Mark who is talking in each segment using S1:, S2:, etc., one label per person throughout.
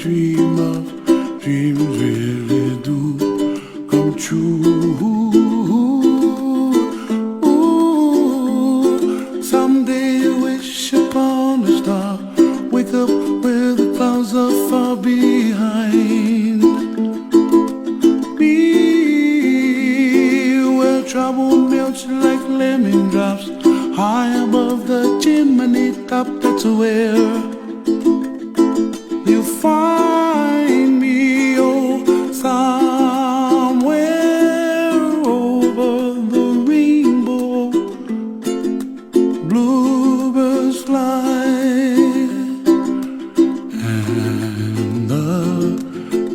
S1: dream of dreams really do come true. Ooh, someday wish upon a star, wake up where the clouds are far behind me, where trouble melts like lemon drops high above the chimney top. That's where you find me, oh, somewhere over the rainbow. Bluebirds fly, and the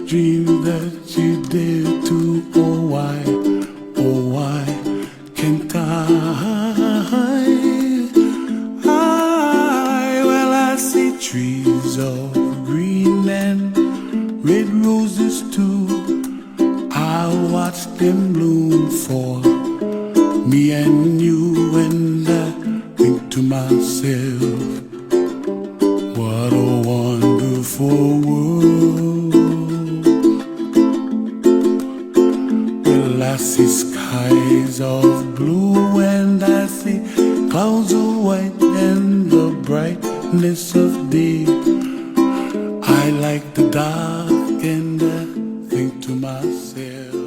S1: dream that you dare to, oh why can't I? Well, I see trees of green and red roses too. I watch them bloom for me and you, and I think to myself, what a wonderful world. Well, I see skies of blue and I see clouds of white and the brightness of day. I like the dark and I think to myself,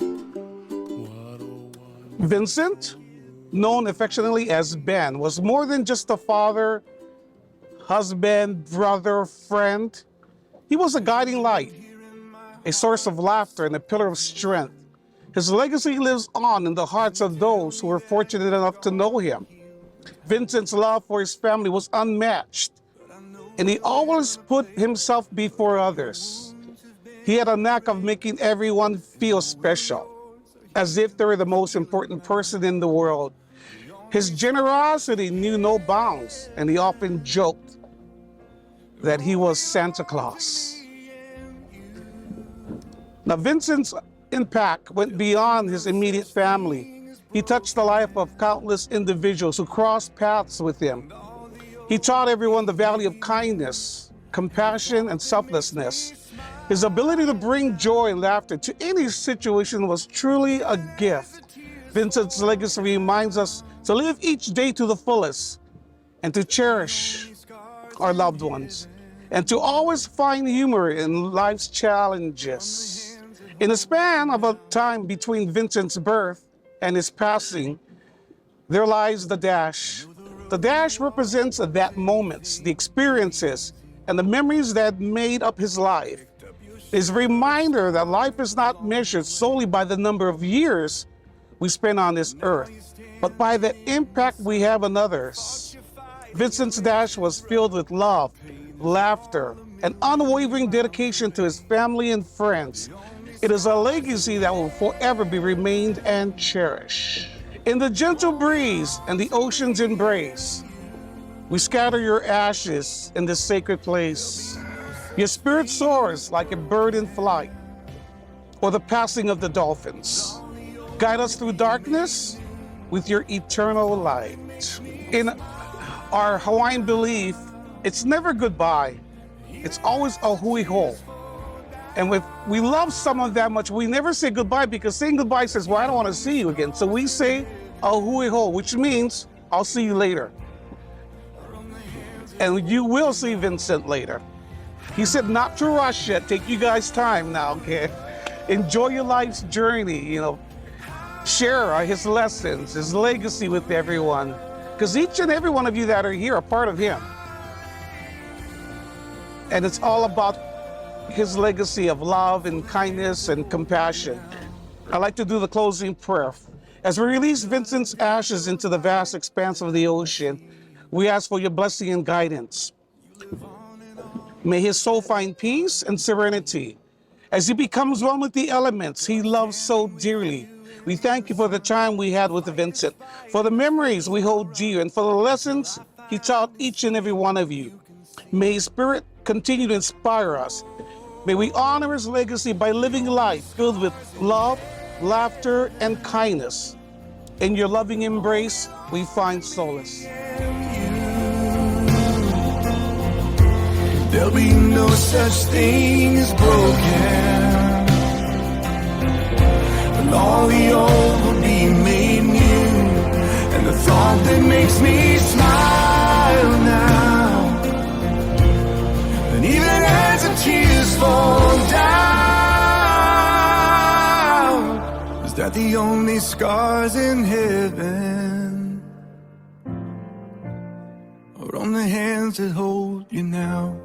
S1: what a wonderful.
S2: Vincent, known affectionately as Ben, was more than just a father, husband, brother, friend. He was a guiding light, a source of laughter and a pillar of strength. His legacy lives on in the hearts of those who were fortunate enough to know him. Vincent's love for his family was unmatched, and he always put himself before others. He had a knack of making everyone feel special, as if they were the most important person in the world. His generosity knew no bounds, and he often joked that he was Santa Claus. Now, Vincent's impact went beyond his immediate family. He touched the life of countless individuals who crossed paths with him. He taught everyone the value of kindness, compassion, and selflessness. His ability to bring joy and laughter to any situation was truly a gift. Vincent's legacy reminds us to live each day to the fullest and to cherish our loved ones and to always find humor in life's challenges. In the span of a time between Vincent's birth and his passing, there lies the dash. The dash represents that moments, the experiences, and the memories that made up his life. It's a reminder that life is not measured solely by the number of years we spend on this earth, but by the impact we have on others. Vincent's dash was filled with love, laughter, and unwavering dedication to his family and friends. It is a legacy that will forever be remained and cherished. In the gentle breeze and the ocean's embrace, we scatter your ashes in this sacred place. Your spirit soars like a bird in flight, or the passing of the dolphins. Guide us through darkness with your eternal light. In our Hawaiian belief, it's never goodbye. It's always a hui ho. And if we love someone that much, we never say goodbye, because saying goodbye says, well, I don't want to see you again. So we say a hui ho, which means I'll see you later. And you will see Vincent later. He said not to rush yet. Take you guys time now, okay? Enjoy your life's journey, Share his lessons, his legacy with everyone. Because each and every one of you that are here are part of him. And it's all about his legacy of love and kindness and compassion. I'd like to do the closing prayer. As we release Vincent's ashes into the vast expanse of the ocean, we ask for your blessing and guidance. May his soul find peace and serenity as he becomes one with the elements he loves so dearly. We thank you for the time we had with Vincent, for the memories we hold dear, and for the lessons he taught each and every one of you. May his spirit continue to inspire us. May we honor his legacy by living life filled with love, laughter, and kindness. In your loving embrace, we find solace.
S1: there'll be no such thing as broken, and all the old will be made new. And the thought that makes me smile now, and even as the tears fall down, is that the only scars in heaven, or on the hands that hold you now?